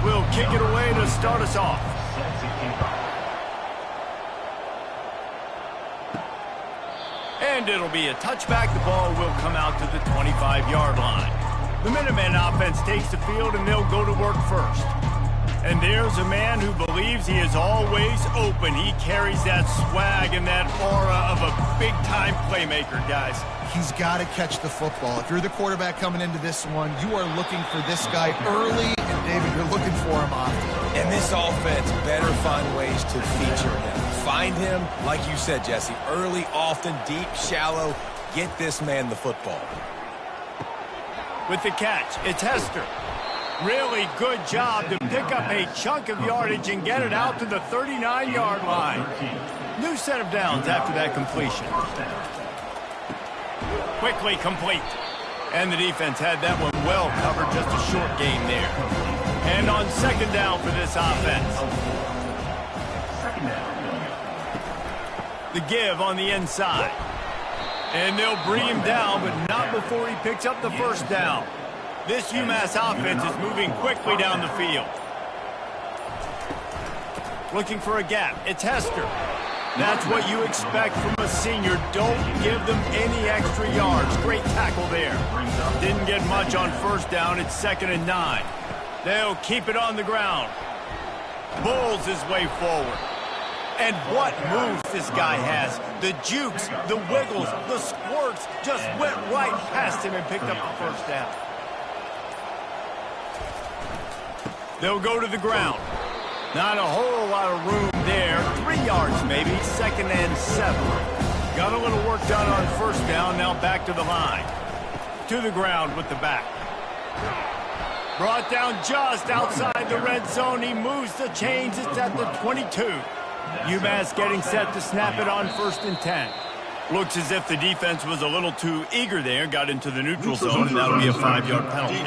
will kick it away to start us off. And it'll be a touchback. The ball will come out to the 25-yard line. The Minutemen offense takes the field, and they'll go to work first. And there's a man who believes he is always open. He carries that swag and that aura of a big-time playmaker, guys. He's got to catch the football. If you're the quarterback coming into this one, you are looking for this guy early, and David, you're looking for him often. And this offense better find ways to feature him. Find him, like you said, Jesse, early, often, deep, shallow. Get this man the football. With the catch, it's Hester. Really good job to pick up a chunk of yardage and get it out to the 39-yard line. New set of downs after that completion. Quickly complete. And the defense had that one well covered, just a short gain there. And on second down for this offense. The give on the inside. And they'll bring him down, but not before he picks up the first down. This UMass offense is moving quickly down the field. Looking for a gap. It's Hester. That's what you expect from a senior. Don't give them any extra yards. Great tackle there. Didn't get much on first down. It's 2nd and 9. They'll keep it on the ground. Bulls his way forward. And what moves this guy has. The jukes, the wiggles, the squirts just went right past him and picked up the first down. They'll go to the ground. Not a whole lot of room there. 3 yards maybe, 2nd and 7. Got a little work done on first down, now back to the line. To the ground with the back. Brought down just outside the red zone. He moves the chains. It's at the 22. UMass getting set to snap it on 1st and 10. Looks as if the defense was a little too eager there. Got into the neutral zone, and that'll be a 5-yard penalty.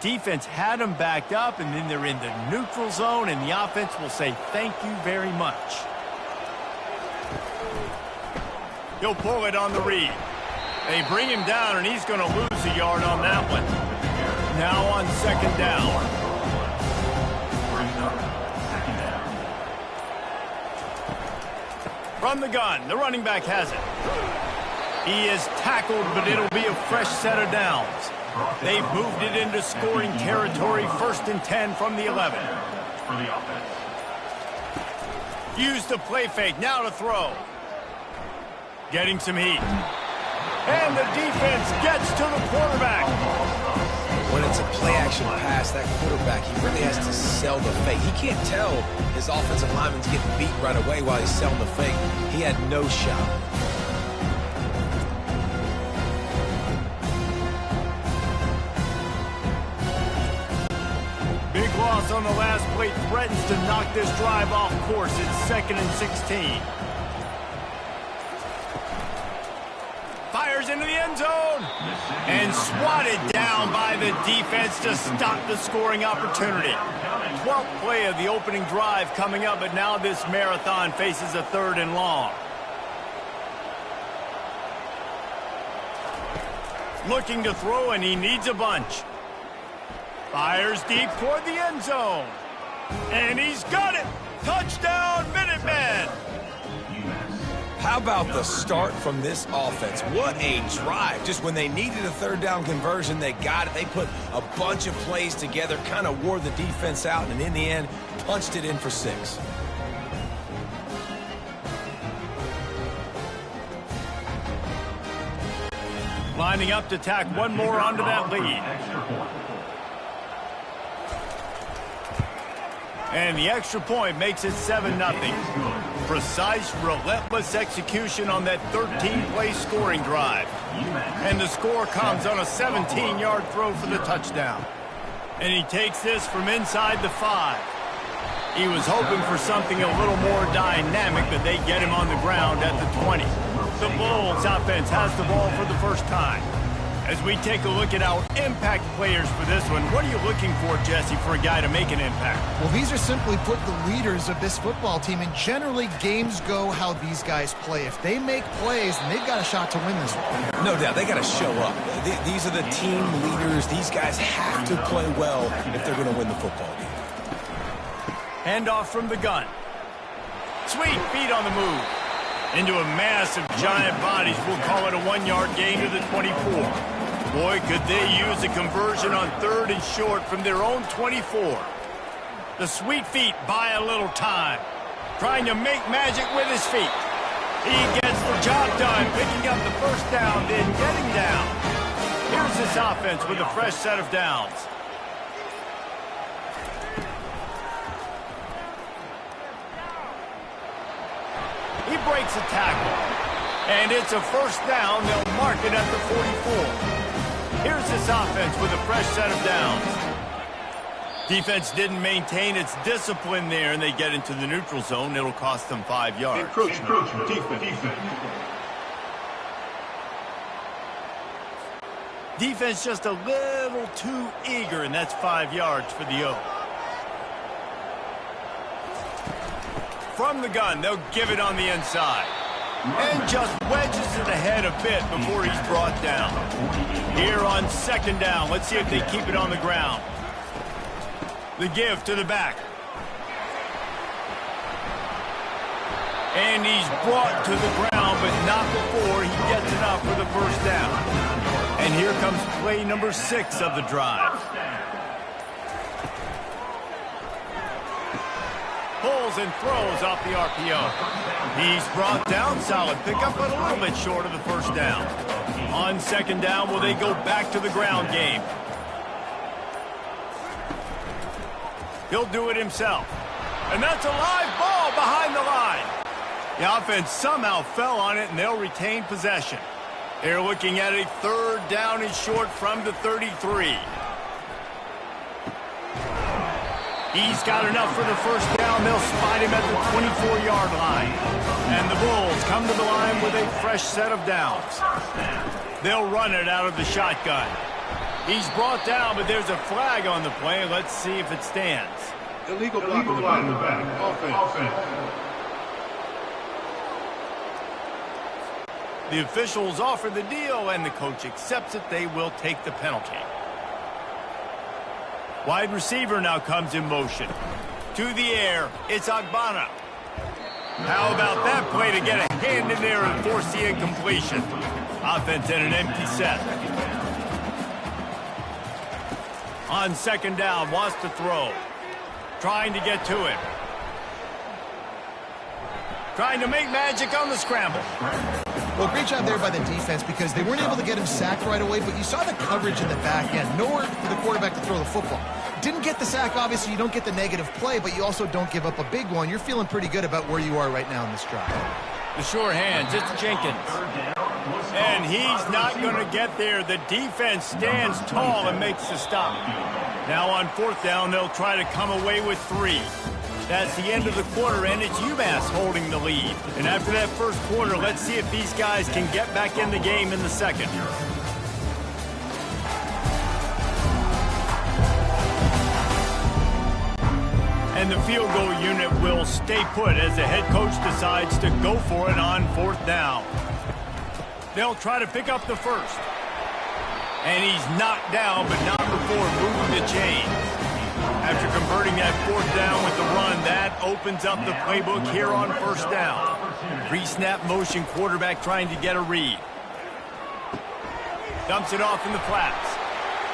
Defense had them backed up, and then they're in the neutral zone, and the offense will say thank you very much. He'll pull it on the read. They bring him down, and he's going to lose a yard on that one. Now on 2nd down. From the gun, the running back has it. He is tackled, but it'll be a fresh set of downs. They've moved it into scoring territory, 1st and 10 from the 11. Use the play fake, now to throw. Getting some heat. And the defense gets to the quarterback. When it's a play-action pass, that quarterback, he really has to sell the fake. He can't tell his offensive lineman's getting beat right away while he's selling the fake. He had no shot. Big loss on the last play threatens to knock this drive off course. It's 2nd and 16. Fires into the end zone. And swatted down by the defense to stop the scoring opportunity. 12th play of the opening drive coming up, but now this marathon faces a 3rd and long. Looking to throw, and he needs a bunch. Fires deep toward the end zone. And he's got it. Touchdown, Minutemen. How about the start from this offense? What a drive. Just when they needed a 3rd down conversion, they got it. They put a bunch of plays together, kind of wore the defense out, and in the end, punched it in for 6. Lining up to tack one more onto that lead. And the extra point makes it 7-0. Precise, relentless execution on that 13-play scoring drive. And the score comes on a 17-yard throw for the touchdown. And he takes this from inside the 5. He was hoping for something a little more dynamic, but they get him on the ground at the 20. The Bulls offense has the ball for the first time. As we take a look at our impact players for this one, what are you looking for, Jesse, for a guy to make an impact? Well, these are simply put the leaders of this football team, and generally games go how these guys play. If they make plays, then they've got a shot to win this one. No doubt, they got to show up. These are the team leaders. These guys have to play well if they're going to win the football game. Handoff from the gun. Sweet feet on the move. Into a mass of giant bodies. We'll call it a 1-yard gain to the 24. Boy, could they use a conversion on 3rd and short from their own 24. The sweet feet buy a little time. Trying to make magic with his feet. He gets the job done, picking up the first down, then getting down. Here's this offense with a fresh set of downs. He breaks a tackle. And it's a first down. They'll mark it at the 44. Here's this offense with a fresh set of downs. Defense didn't maintain its discipline there, and they get into the neutral zone. It'll cost them 5 yards. Encroachment. Defense. Defense just a little too eager, and that's 5 yards for the O. From the gun, they'll give it on the inside. And just wedges it ahead a bit before he's brought down. Here on 2nd down, let's see if they keep it on the ground. The give to the back. And he's brought to the ground, but not before he gets enough for the first down. And here comes play number 6 of the drive. Pulls and throws off the RPO. He's brought down, solid pickup, but a little bit short of the first down. On 2nd down, will they go back to the ground game? He'll do it himself. And that's a live ball behind the line. The offense somehow fell on it, and they'll retain possession. They're looking at a 3rd down and short from the 33. He's got enough for the first down. They'll spot him at the 24-yard line. And the Bulls come to the line with a fresh set of downs. They'll run it out of the shotgun. He's brought down, but there's a flag on the play. Let's see if it stands. Illegal block in the back. Offense. The officials offer the deal, and the coach accepts it. They will take the penalty. Wide receiver now comes in motion. To the air, it's Agbana. How about that play to get a hand in there and force the incompletion? Offense in an empty set. On 2nd down, wants to throw. Trying to get to it. Trying to make magic on the scramble. Well, great job there by the defense because they weren't able to get him sacked right away, but you saw the coverage in the back end. Nowhere for the quarterback to throw the football. Didn't get the sack, obviously. You don't get the negative play, but you also don't give up a big one. You're feeling pretty good about where you are right now in this drive. The sure hands, it's Jenkins. And he's not going to get there. The defense stands tall and makes the stop. Now on 4th down, they'll try to come away with 3. That's the end of the quarter, and it's UMass holding the lead. And after that first quarter, let's see if these guys can get back in the game in the second. And the field goal unit will stay put as the head coach decides to go for it on 4th down. They'll try to pick up the first. And he's knocked down, but not before moving the chains. After converting that 4th down with the run, that opens up the playbook here on 1st down. Pre-snap motion, quarterback trying to get a read. Dumps it off in the flats.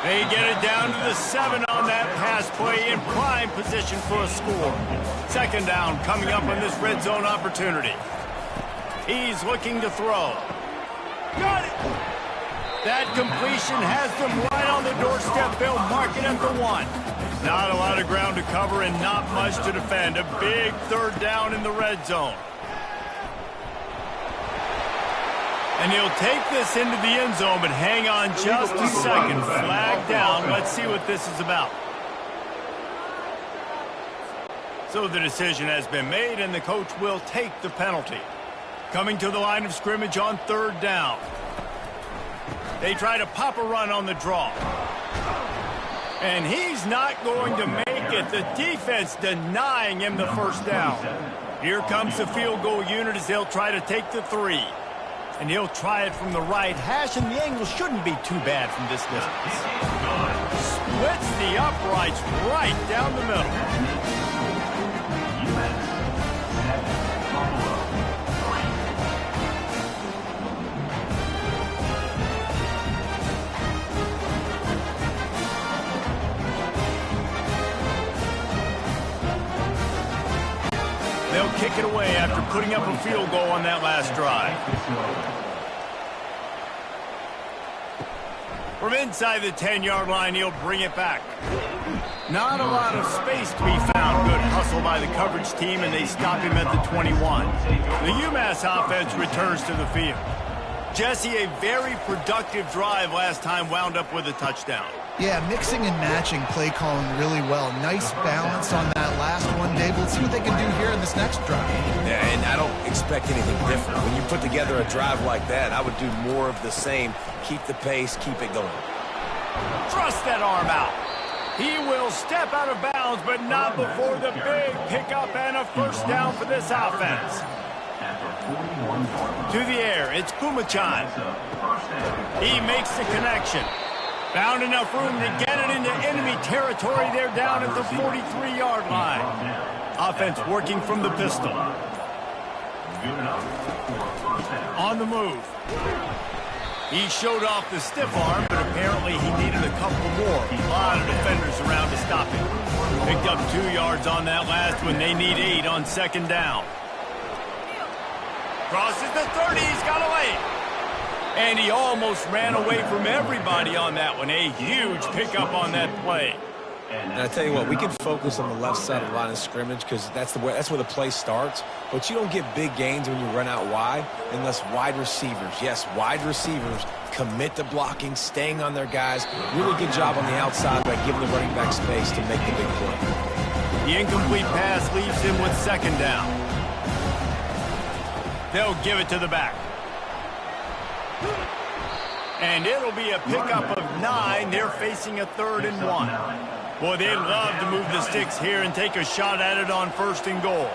They get it down to the 7 on that pass play in prime position for a score. 2nd down coming up on this red zone opportunity. He's looking to throw. Got it! That completion has them right on the doorstep. They'll mark it at the 1. Not a lot of ground to cover and not much to defend. A big 3rd down in the red zone. And he'll take this into the end zone, but hang on just a second. Flag down. Let's see what this is about. So the decision has been made, and the coach will take the penalty. Coming to the line of scrimmage on 3rd down. They try to pop a run on the draw. And he's not going to make it. The defense denying him the first down. Here comes the field goal unit as they'll try to take the 3. And he'll try it from the right hash, and the angle shouldn't be too bad from this distance. Splits the uprights right down the middle. They'll kick it away after putting up a field goal on that last drive. From inside the 10-yard line, he'll bring it back. Not a lot of space to be found. Good hustle by the coverage team, and they stop him at the 21. The UMass offense returns to the field. Jesse, a very productive drive last time wound up with a touchdown. Yeah, mixing and matching play calling really well. Nice balance on that last one, Dave. Let's see what they can do here in this next drive. Yeah, and I don't expect anything different. When you put together a drive like that, I would do more of the same. Keep the pace, keep it going. Thrust that arm out. He will step out of bounds, but not before the big pickup and a first down for this offense. To the air, it's Pumachan. He makes the connection. Found enough room to get it into enemy territory. They're down at the 43-yard line. Offense working from the pistol. On the move. He showed off the stiff arm, but apparently he needed a couple more. A lot of defenders around to stop him. Picked up 2 yards on that last one. They need 8 on second down. Crosses the 30. He's got a lane. And he almost ran away from everybody on that one. A huge pickup on that play. And I tell you what, we can focus on the left side of the line of scrimmage because that's where the play starts. But you don't get big gains when you run out wide unless wide receivers, yes, wide receivers commit to blocking, staying on their guys. Really good job on the outside by giving the running back space to make the big play. The incomplete pass leaves him with second down. They'll give it to the back. And it'll be a pickup of 9. They're facing a 3rd and 1. Boy, they'd love to move the sticks here and take a shot at it on 1st and goal.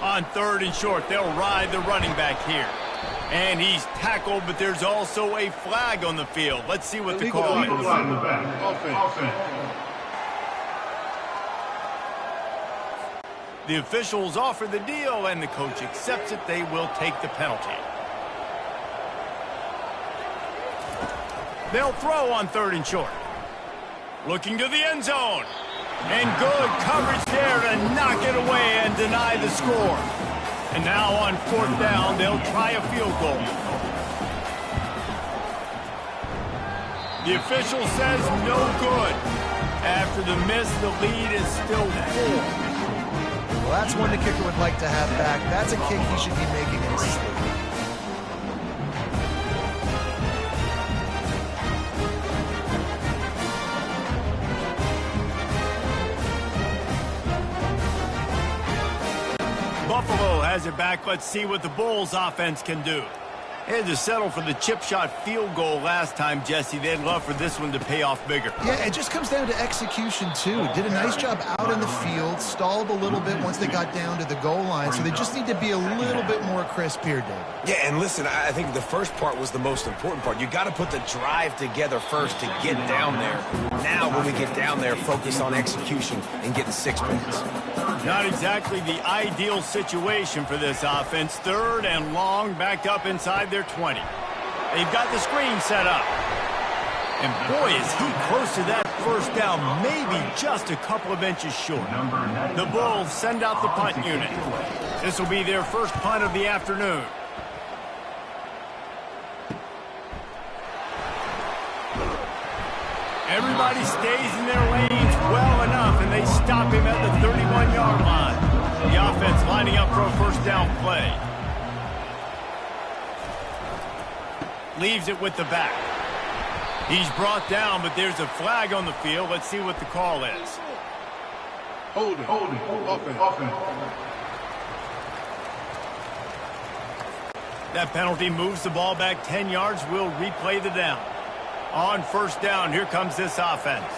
On 3rd and short, they'll ride the running back here. And he's tackled, but there's also a flag on the field. Let's see what the call is. The officials offer the deal, and the coach accepts it. They will take the penalty. They'll throw on 3rd and short. Looking to the end zone. And good coverage there to knock it away and deny the score. And now on 4th down, they'll try a field goal. The official says no good. After the miss, the lead is still 4. Well, that's one the kicker would like to have back. That's a kick he should be making in his sleep. Buffalo has it back. Let's see what the Bulls offense can do. They had to settle for the chip shot field goal last time, Jesse. They'd love for this one to pay off bigger. Yeah, it just comes down to execution, too. Did a nice job out in the field, stalled a little bit once they got down to the goal line, so they just need to be a little bit more crisp here, David. Yeah, and listen, I think the first part was the most important part. You got to put the drive together first to get down there. Now, when we get down there, focus on execution and getting 6 points. Not exactly the ideal situation for this offense. 3rd and long, backed up inside their 20. They've got the screen set up. And boy, is he close to that first down, maybe just a couple of inches short. The Bulls send out the punt unit. This will be their first punt of the afternoon. Everybody stays in their lanes well enough, and they stop him at the 31-yard line. The offense lining up for a first down play. Leaves it with the back. He's brought down, but there's a flag on the field. Let's see what the call is. Holding. Offense. That penalty moves the ball back 10 yards. We'll replay the down. On first down, here comes this offense.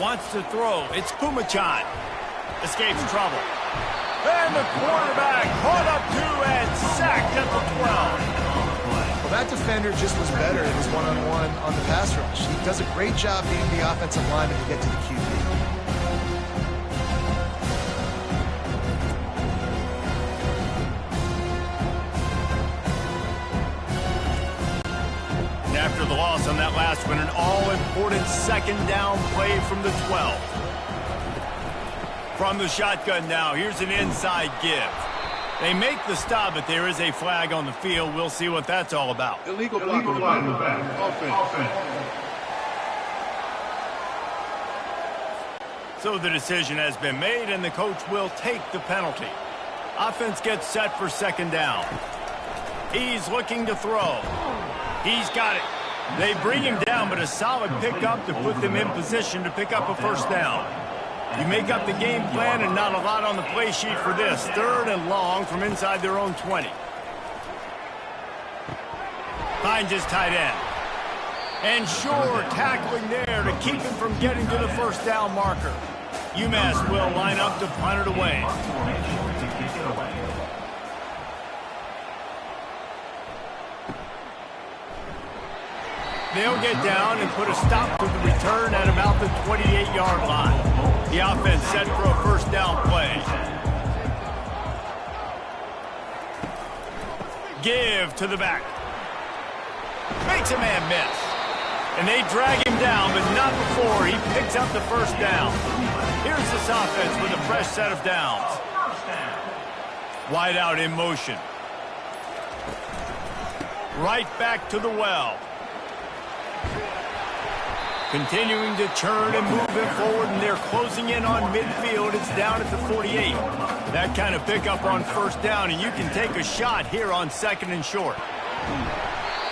Wants to throw. It's Pumachan. Escapes trouble. And the quarterback caught up to and sacked at the 12. Well, that defender just was better in his one-on-one on the pass rush. He does a great job being the offensive lineman to get to the QB. After the loss on that last one, an all-important second down play from the 12. From the shotgun now, here's an inside give. They make the stop, but there is a flag on the field. We'll see what that's all about. Illegal block in the back. Offense. So the decision has been made, and the coach will take the penalty. Offense gets set for second down. He's looking to throw. He's got it. They bring him down, but a solid pickup to put them in position to pick up a first down. You make up the game plan and not a lot on the play sheet for this. Third and long from inside their own 20. Finds his tight end. And sure, tackling there to keep him from getting to the first down marker. UMass will line up to punt it away. They'll get down and put a stop to the return at about the 28-yard line. The offense set for a first down play. Give to the back. Makes a man miss. And they drag him down, but not before he picks up the first down. Here's this offense with a fresh set of downs. Wide out in motion. Right back to the well. Continuing to churn and move it forward, and they're closing in on midfield. It's down at the 48. That kind of pickup on first down, and you can take a shot here on second and short.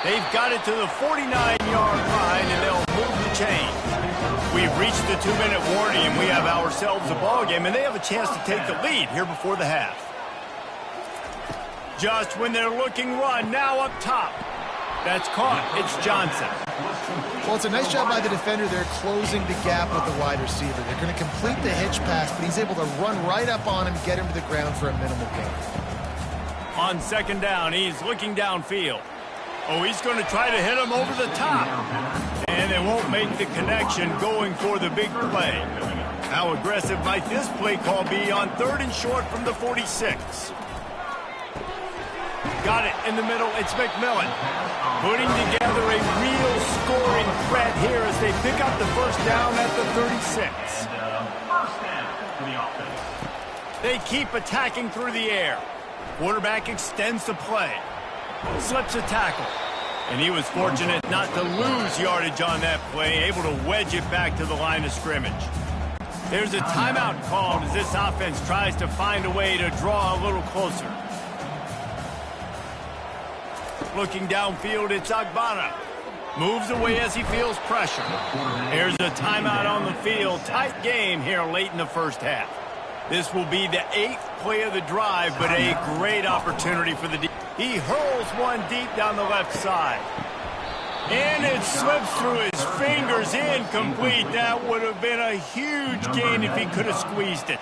They've got it to the 49-yard line, and they'll move the chain. We've reached the 2-minute warning, and we have ourselves a ball game, and they have a chance to take the lead here before the half. Just when they're looking run, now up top. That's caught. It's Johnson. Well, it's a nice job by the defender there closing the gap with the wide receiver. They're going to complete the hitch pass, but he's able to run right up on him, get him to the ground for a minimal gain. On second down, he's looking downfield. Oh, he's going to try to hit him over the top. And they won't make the connection going for the big play. How aggressive might this play call be on third and short from the 46? Got it in the middle. It's McMillan. Putting together a real scoring threat here as they pick up the first down at the 36. They keep attacking through the air. Quarterback extends the play. Slips a tackle. And he was fortunate not to lose yardage on that play, able to wedge it back to the line of scrimmage. There's a timeout called as this offense tries to find a way to draw a little closer. Looking downfield, it's Agbana. Moves away as he feels pressure. There's a timeout on the field. Tight game here late in the first half. This will be the 8th play of the drive, but a great opportunity for the defense. He hurls one deep down the left side. And it slips through his fingers, incomplete. That would have been a huge gain if he could have squeezed it.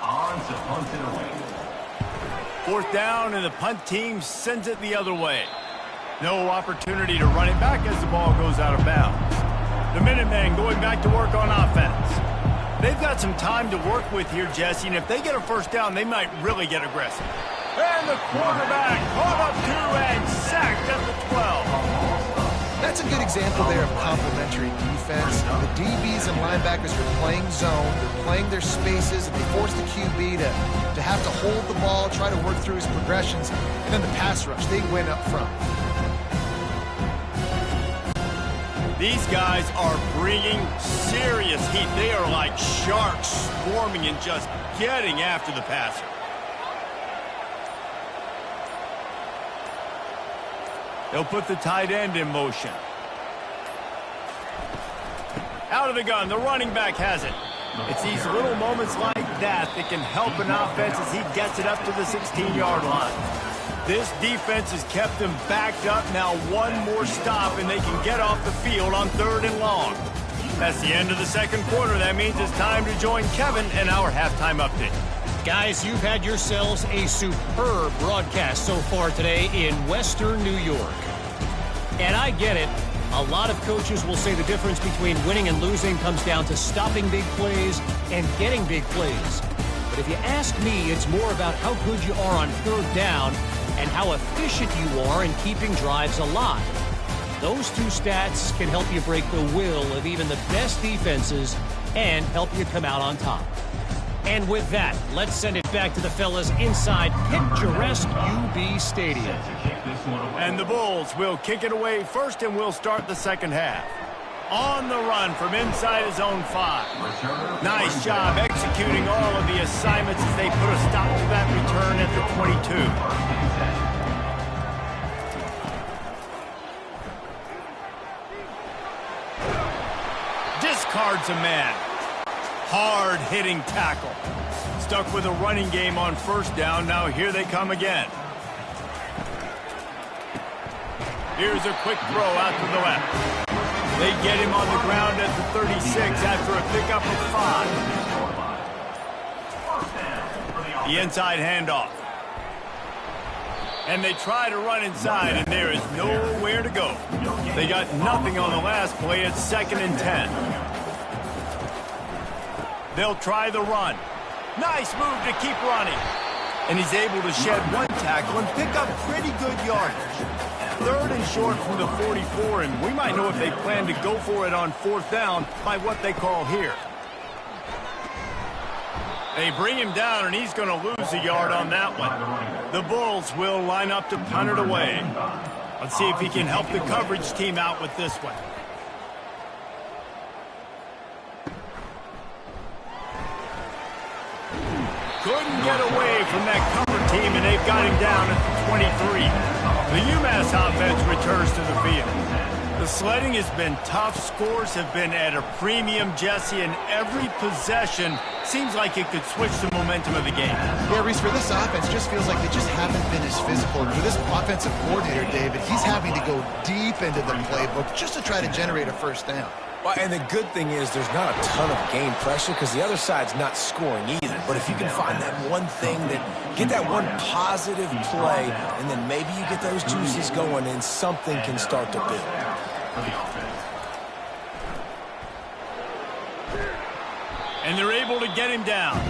Fourth down, and the punt team sends it the other way. No opportunity to run it back as the ball goes out of bounds. The Minutemen going back to work on offense. They've got some time to work with here, Jesse, and if they get a first down, they might really get aggressive. And the quarterback caught up to and sacked at the 12. That's a good example there of complementary defense. The DBs and linebackers are playing zone, they're playing their spaces, and they force the QB to have to hold the ball, try to work through his progressions, and then the pass rush, they win up front. These guys are bringing serious heat. They are like sharks swarming and just getting after the passer. They'll put the tight end in motion. Out of the gun, the running back has it. It's these little moments like that that can help an offense as he gets it up to the 16-yard line. This defense has kept them backed up. Now one more stop, and they can get off the field on 3rd and long. That's the end of the second quarter. That means it's time to join Kevin and our halftime update. Guys, you've had yourselves a superb broadcast so far today in Western New York. And I get it. A lot of coaches will say the difference between winning and losing comes down to stopping big plays and getting big plays. But if you ask me, it's more about how good you are on 3rd down and how efficient you are in keeping drives alive. Those two stats can help you break the will of even the best defenses and help you come out on top. And with that, let's send it back to the fellas inside picturesque UB Stadium. And the Bulls will kick it away first, and we'll start the second half. On the run from inside his own 5. Nice job executing all of the assignments as they put a stop to that return at the 22. Discards a man. Hard-hitting tackle. Stuck with a running game on 1st down. Now here they come again. Here's a quick throw out to the left. They get him on the ground at the 36 after a pickup of 5. The inside handoff. And they try to run inside, and there is nowhere to go. They got nothing on the last play. It's 2nd and 10. They'll try the run. Nice move to keep running. And he's able to shed one tackle and pick up pretty good yardage. 3rd and short from the 44, and we might know if they plan to go for it on 4th down by what they call here. They bring him down, and he's going to lose a yard on that one. The Bulls will line up to punt it away. Let's see if he can help the coverage team out with this one. Couldn't get away from that cover team, and they've got him down at the 23. The UMass offense returns to the field. The sledding has been tough. Scores have been at a premium, Jesse, and every possession seems like it could switch the momentum of the game. Yeah, Reese, for this offense, just feels like they just haven't been as physical. And for this offensive coordinator, David, he's having to go deep into the playbook just to try to generate a 1st down. Well, and the good thing is there's not a ton of game pressure because the other side's not scoring either. But if you can find that one thing, get that one positive play, and then maybe you get those juices going and something can start to build. And they're able to get him down.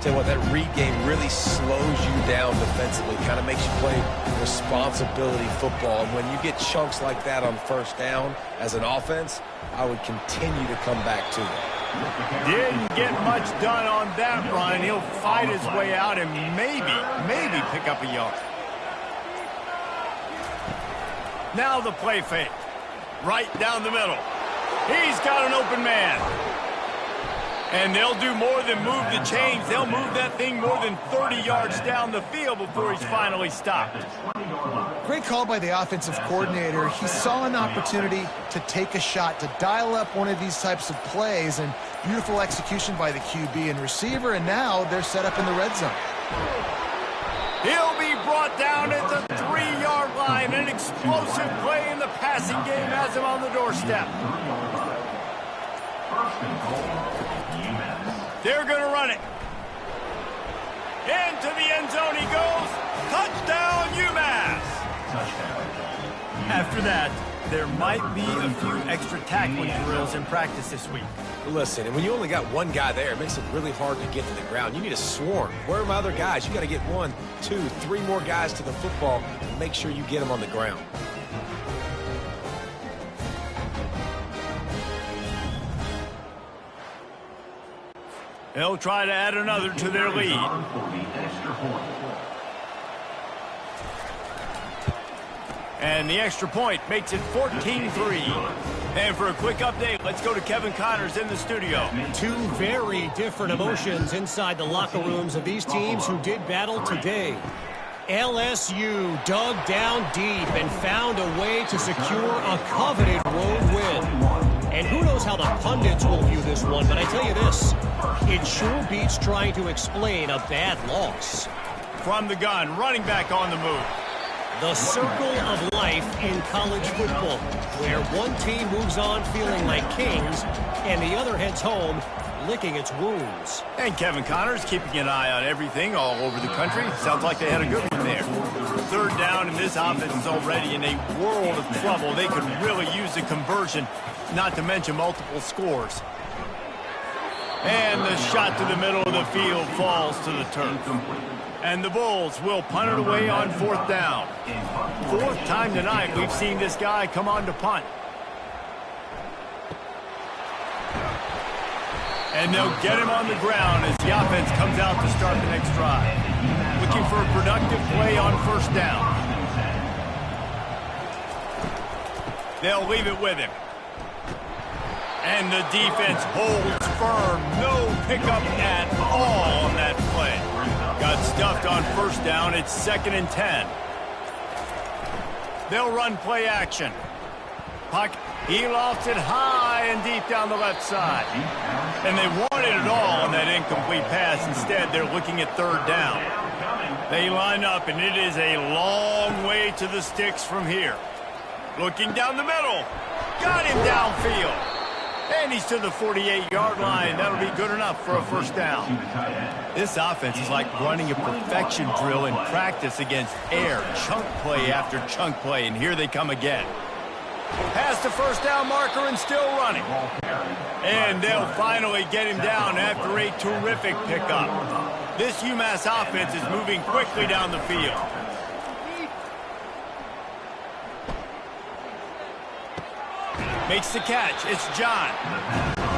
Tell you what, that read game really slows you down defensively, kind of makes you play responsibility football. And when you get chunks like that on 1st down as an offense, I would continue to come back to it. Didn't get much done on that run. He'll fight his way out and maybe pick up a yard. Now the play fake. Right down the middle. He's got an open man. And they'll do more than move the chains. They'll move that thing more than 30 yards down the field before he's finally stopped. Great call by the offensive coordinator. He saw an opportunity to take a shot, to dial up one of these types of plays, and beautiful execution by the QB and receiver, and now they're set up in the red zone. He'll be brought down at the 3-yard line. An explosive play in the passing game has him on the doorstep. They're going to run it. Into the end zone he goes. Touchdown, UMass. After that, there might be a few extra tackling drills in practice this week. Listen, and when you only got one guy there, it makes it really hard to get to the ground. You need a swarm. Where are my other guys? You got to get 1, 2, 3 more guys to the football and make sure you get them on the ground. They'll try to add another to their lead. And the extra point makes it 14-3. And for a quick update, let's go to Kevin Connors in the studio. Two very different emotions inside the locker rooms of these teams who did battle today. LSU dug down deep and found a way to secure a coveted road win. And who knows how the pundits will view this one, but I tell you this, it sure beats trying to explain a bad loss. From the gun, running back on the move. The circle of life in college football, where one team moves on feeling like kings and the other heads home licking its wounds. And Kevin Connors keeping an eye on everything all over the country. Sounds like they had a good one there. Third down, and this offense is already in a world of trouble. They could really use a conversion, not to mention multiple scores. And the shot to the middle of the field falls to the turf. And the Bulls will punt it away on fourth down. Fourth time tonight we've seen this guy come on to punt. And they'll get him on the ground as the offense comes out to start the next drive. Looking for a productive play on first down. They'll leave it with him. And the defense holds firm. No pickup at all on that play. Got stuffed on first down. It's 2nd and 10. They'll run play action. Puck, he lofts it high and deep down the left side. And they wanted it all on that incomplete pass. Instead, they're looking at third down. They line up, and it is a long way to the sticks from here. Looking down the middle. Got him downfield. And he's to the 48-yard line. That'll be good enough for a first down. This offense is like running a perfection drill in practice against air. Chunk play after chunk play, and here they come again. Past the first down marker and still running. And they'll finally get him down after a terrific pickup. This UMass offense is moving quickly down the field. Makes the catch. It's John.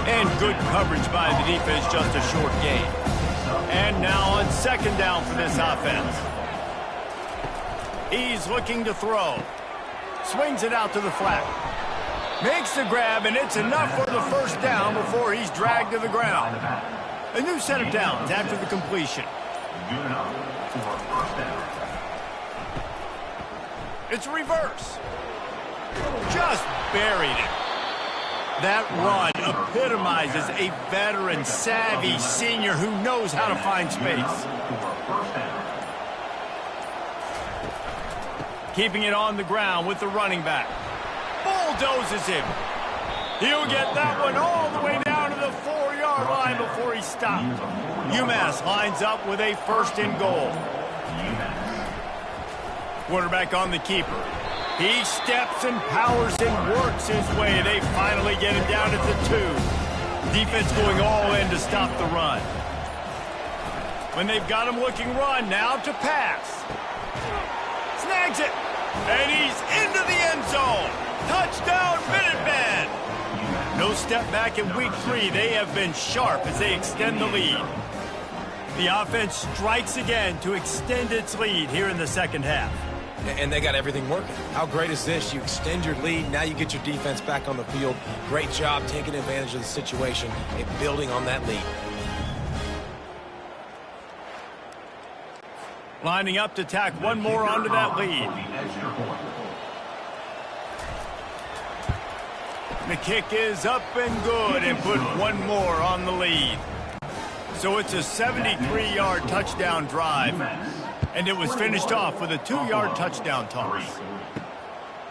And good coverage by the defense, just a short gain. And now on second down for this offense. He's looking to throw. Swings it out to the flat. Makes the grab, and it's enough for the first down before he's dragged to the ground. A new set of downs after the completion. It's reverse. Just buried it. That run epitomizes a veteran, savvy senior who knows how to find space. Keeping it on the ground with the running back. Bulldozes him. He'll get that one all the way down to the 4-yard line before he's stopped. UMass lines up with a first and goal. Quarterback on the keeper. He steps and powers and works his way. They finally get him down at the 2. Defense going all in to stop the run. When they've got him looking run, now to pass. Snags it. And he's into the end zone. Touchdown, Minutemen. No step back in week 3. They have been sharp as they extend the lead. The offense strikes again to extend its lead here in the second half. And they got everything working. How great is this? You extend your lead. Now you get your defense back on the field. Great job taking advantage of the situation and building on that lead. Lining up to tack one more onto that lead. The kick is up and good and put one more on the lead. So it's a 73-yard touchdown drive. And it was finished off with a 2-yard touchdown toss.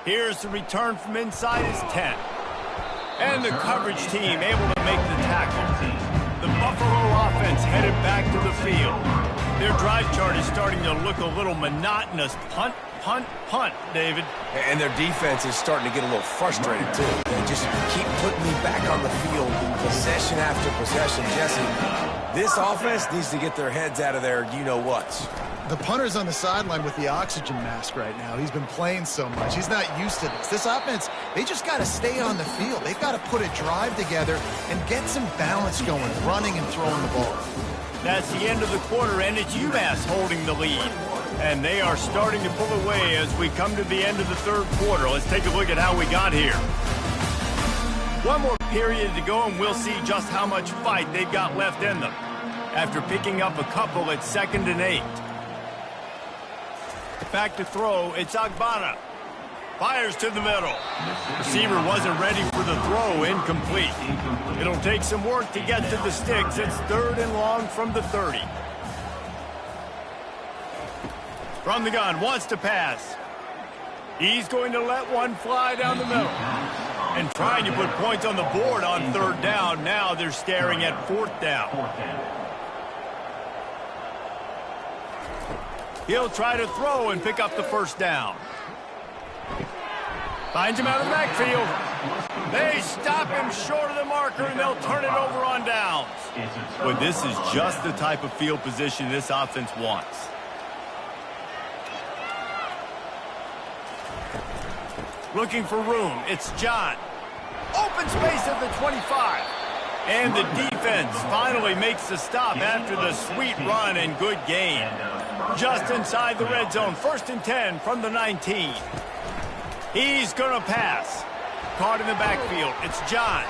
Here's the return from inside his 10. And the coverage team able to make the tackle. The Buffalo offense headed back to the field. Their drive chart is starting to look a little monotonous. Punt, punt, punt, David. And their defense is starting to get a little frustrated, too. They just keep putting me back on the field, possession after possession. Jesse, this offense needs to get their heads out of their you-know-whats. The punter's on the sideline with the oxygen mask right now. He's been playing so much. He's not used to this. This offense, they just got to stay on the field. They've got to put a drive together and get some balance going, running and throwing the ball. That's the end of the quarter, and it's UMass holding the lead. And they are starting to pull away as we come to the end of the third quarter. Let's take a look at how we got here. One more period to go, and we'll see just how much fight they've got left in them. After picking up a couple at 2nd and 8. Back to throw, it's Agbana. Fires to the middle. Receiver wasn't ready for the throw, incomplete. It'll take some work to get to the sticks. It's 3rd and long from the 30. From the gun, wants to pass. He's going to let one fly down the middle. And trying to put points on the board on third down. Now they're staring at fourth down. He'll try to throw and pick up the first down. Finds him out of the backfield. They stop him short of the marker, and they'll turn it over on downs. But this is just the type of field position this offense wants. Looking for room. It's John. Open space at the 25. And the defense finally makes the stop after the sweet run and good gain. Just inside the red zone. 1st and 10 from the 19. He's going to pass. Caught in the backfield. It's John.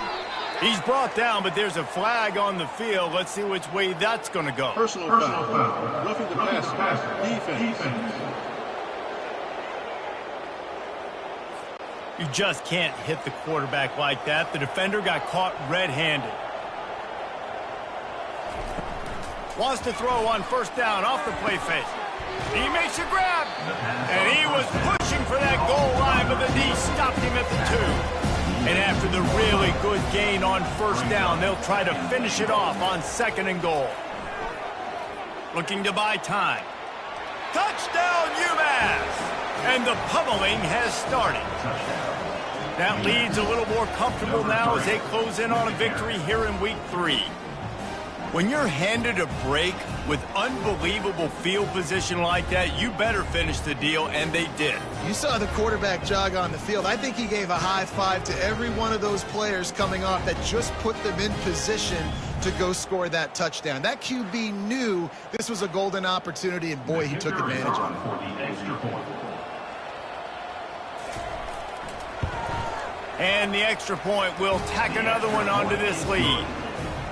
He's brought down, but there's a flag on the field. Let's see which way that's going to go. Personal foul. Roughing the pass. Defense. You just can't hit the quarterback like that. The defender got caught red-handed. Wants to throw on 1st down off the play fake. He makes a grab. And he was pushing for that goal line, but the D stopped him at the 2. And after the really good gain on 1st down, they'll try to finish it off on 2nd and goal. Looking to buy time. Touchdown, UMass! And the pummeling has started. That lead's a little more comfortable now as they close in on a victory here in week 3. When you're handed a break with unbelievable field position like that, you better finish the deal, and they did. You saw the quarterback jog on the field. I think he gave a high five to every one of those players coming off that just put them in position to go score that touchdown. That QB knew this was a golden opportunity, and boy, he took advantage of it. And the extra point will tack another one onto this lead.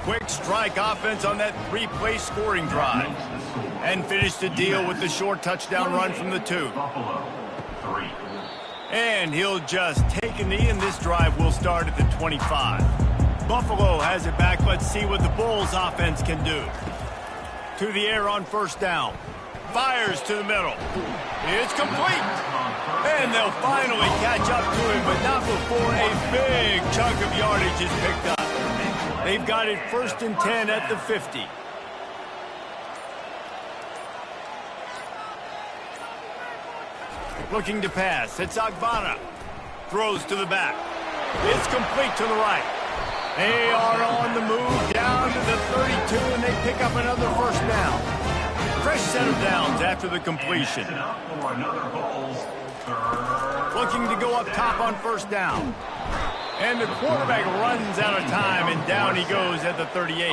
Quick strike offense on that 3-play scoring drive. And finish the deal with the short touchdown run from the 2. And he'll just take a knee, and this drive will start at the 25. Buffalo has it back. Let's see what the Bulls offense can do. To the air on 1st down. Fires to the middle. It's complete. And they'll finally catch up to him, but not before a big chunk of yardage is picked up. They've got it 1st and 10 at the 50. Looking to pass. It's Agbana. Throws to the back. It's complete to the right. They are on the move down to the 32, and they pick up another 1st down. Fresh set of downs after the completion. Looking to go up top on 1st down. And the quarterback runs out of time, and down he goes at the 38.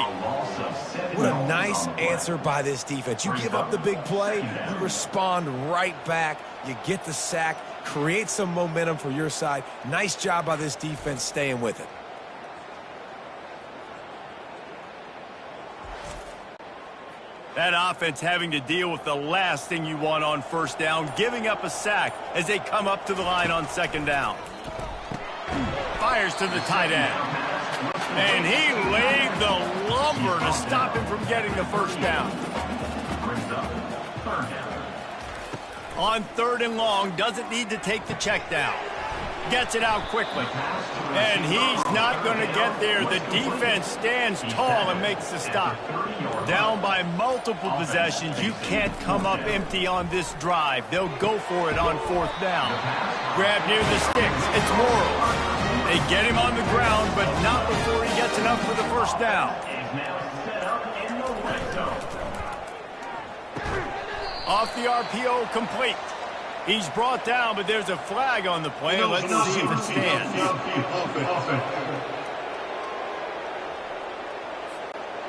What a nice answer by this defense. You give up the big play, you respond right back, you get the sack, create some momentum for your side. Nice job by this defense staying with it. That offense having to deal with the last thing you want on 1st down, giving up a sack as they come up to the line on 2nd down. Fires to the tight end. And he laid the lumber to stop him from getting the 1st down. On 3rd and long, doesn't need to take the check down. Gets it out quickly. And he's not going to get there. The defense stands tall and makes the stop. Down by multiple possessions. You can't come up empty on this drive. They'll go for it on 4th down. Grab near the sticks. It's Morrow. They get him on the ground, but not before he gets enough for the 1st down. Off the RPO, complete. He's brought down, but there's a flag on the play. Let's see if it stands.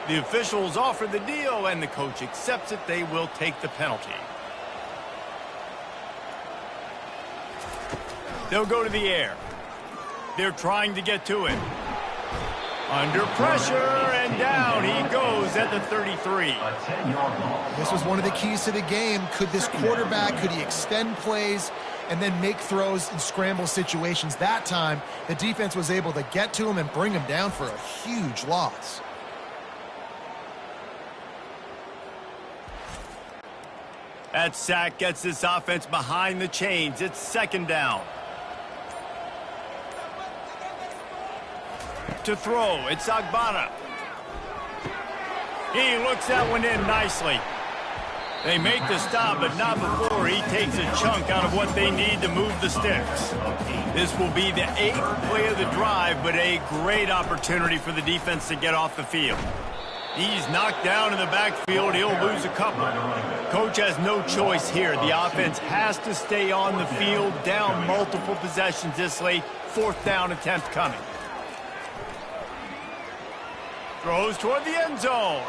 The officials offer the deal, and the coach accepts it. They will take the penalty. They'll go to the air. They're trying to get to him. Under pressure, and down he goes at the 33. This was one of the keys to the game. Could this quarterback, could he extend plays and then make throws in scramble situations? That time, the defense was able to get to him and bring him down for a huge loss. That sack gets this offense behind the chains. It's second down. To throw, it's Agbana. He looks that one in nicely. They make the stop, but not before he takes a chunk out of what they need to move the sticks. This will be the 8th play of the drive, but a great opportunity for the defense to get off the field. He's knocked down in the backfield. He'll lose a couple. Coach has no choice here. The offense has to stay on the field, down multiple possessions this late. 4th down attempt coming. Throws toward the end zone.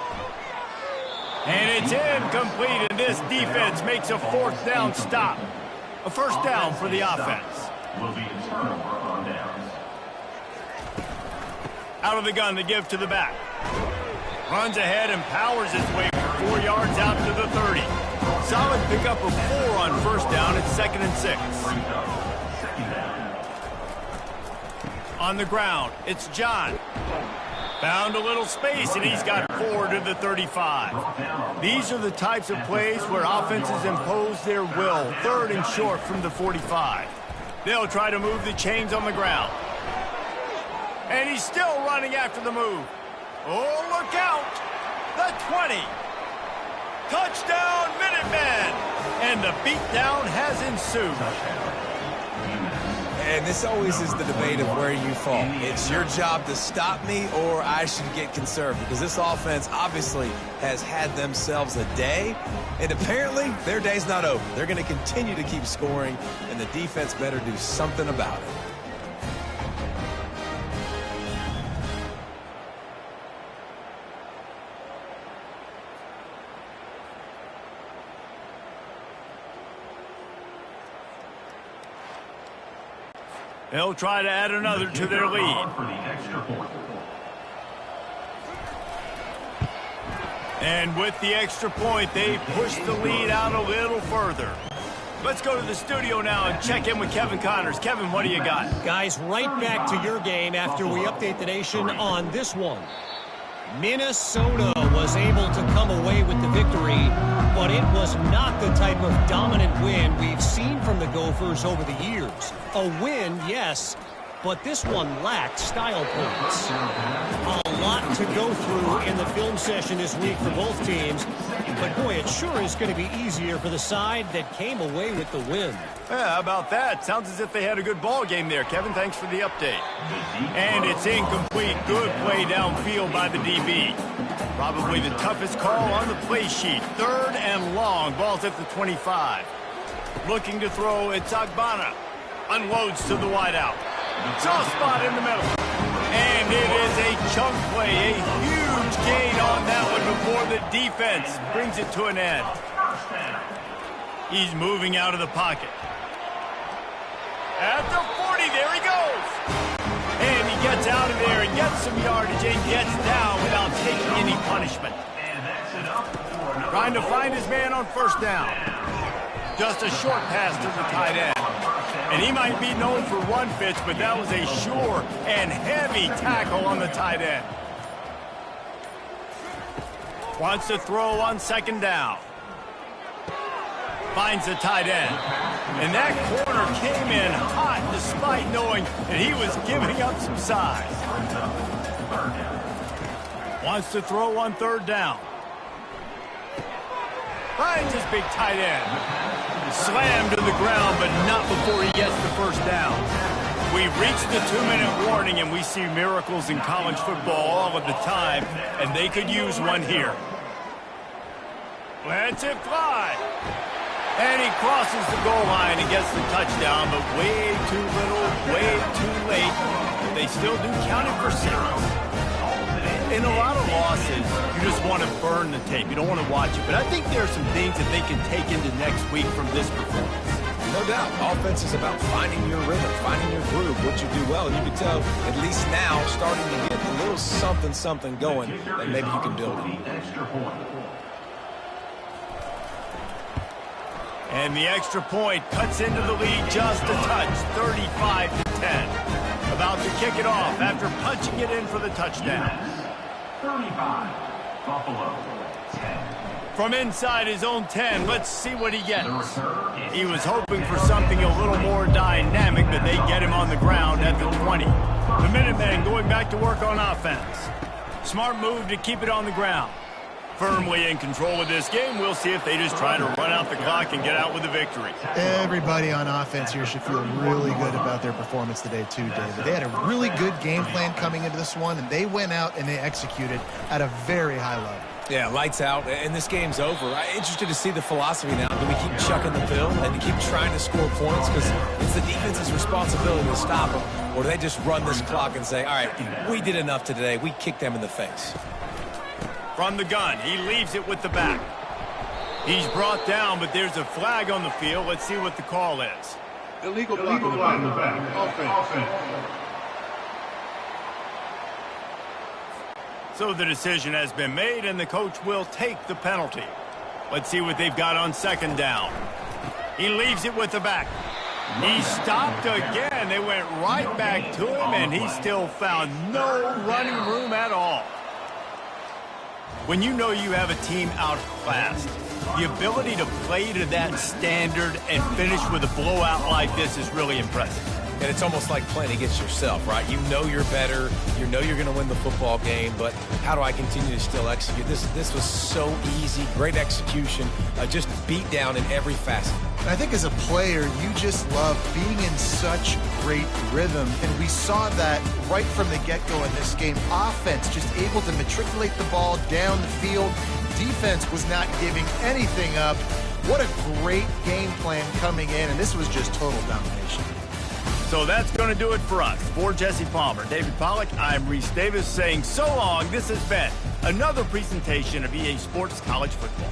And it's incomplete, and this defense makes a 4th down stop. A first down for the offense. Out of the gun to give to the back. Runs ahead and powers his way for 4 yards out to the 30. Solid pickup of 4 on first down. It's 2nd and 6. On the ground, it's John. Found a little space, and he's got 4 to the 35. These are the types of plays where offenses impose their will. 3rd and short from the 45. They'll try to move the chains on the ground. And he's still running after the move. Oh, look out! The 20. Touchdown, Minutemen! And the beatdown has ensued. And this always is the debate of where you fall. It's your job to stop me, or I should get conservative, because this offense obviously has had themselves a day, and apparently their day's not over. They're going to continue to keep scoring, and the defense better do something about it. They'll try to add another to their lead. And with the extra point, they push the lead out a little further. Let's go to the studio now and check in with Kevin Connors. Kevin, what do you got? Guys, right back to your game after we update the nation on this one. Minnesota was able to come away with the victory, but it was not the type of dominant win we've seen from the Gophers over the years. A win, yes, but this one lacked style points. A lot to go through in the film session this week for both teams, but boy, it sure is going to be easier for the side that came away with the win. Yeah, how about that? Sounds as if they had a good ball game there. Kevin, thanks for the update. And it's incomplete. Good play downfield by the DB. Probably the toughest call on the play sheet. 3rd and long. Ball's at the 25. Looking to throw, it's Agbana. Unloads to the wideout. Soft spot in the middle. And it is a chunk play. A huge gain on that one before the defense brings it to an end. He's moving out of the pocket. At the 40, there he goes. And he gets out of there and gets some yardage and gets down without taking any punishment. Trying to find his man on first down. Just a short pass to the tight end. And he might be known for run fits, but that was a sure and heavy tackle on the tight end. Wants to throw on 2nd down. Finds the tight end. And that corner came in hot despite knowing that he was giving up some size. Wants to throw on 3rd down. Finds his big tight end. Slammed to the ground, but not before he gets the first down. We've reached the 2-minute warning, and we see miracles in college football all of the time, and they could use one here. Lets it fly. And he crosses the goal line and gets the touchdown, but way too little, way too late. They still do count it for 6. In a lot of losses, you just want to burn the tape. You don't want to watch it. But I think there are some things that they can take into next week from this performance. No doubt. Offense is about finding your rhythm, finding your groove, what you do well. And you can tell, at least now, starting to get a little something going that maybe you can build on. And the extra point cuts into the lead just a touch, 35-10. About to kick it off after punching it in for the touchdown. 35, Buffalo, 10. From inside his own 10, let's see what he gets. He was hoping for something a little more dynamic, but they get him on the ground at the 20. The Minutemen going back to work on offense. Smart move to keep it on the ground. Firmly in control of this game. We'll see if they just try to run out the clock and get out with a victory. Everybody on offense here should feel really good about their performance today too, David. They had a really good game plan coming into this one, and they went out and they executed at a very high level. Yeah, lights out, and this game's over. I'm interested to see the philosophy now. Do we keep chucking the pill and to keep trying to score points because it's the defense's responsibility to stop them, or do they just run this clock and say, all right, we did enough today. We kicked them in the face. From the gun, he leaves it with the back. He's brought down, but there's a flag on the field. Let's see what the call is. Illegal block in the back. Offense. So the decision has been made, and the coach will take the penalty. Let's see what they've got on second down. He leaves it with the back. He stopped again. They went right back to him, and he still found no running room at all. When you know you have a team outclassed, the ability to play to that standard and finish with a blowout like this is really impressive. And it's almost like playing against yourself, right? You know you're better. You know you're going to win the football game, but how do I continue to still execute? This was so easy, great execution, just beat down in every facet. And I think as a player, you just love being in such great rhythm, and we saw that right from the get-go in this game. Offense just able to matriculate the ball down the field. Defense was not giving anything up. What a great game plan coming in, and this was just total domination. So that's going to do it for us. For Jesse Palmer, David Pollack, I'm Reese Davis saying so long. This has been another presentation of EA Sports College Football.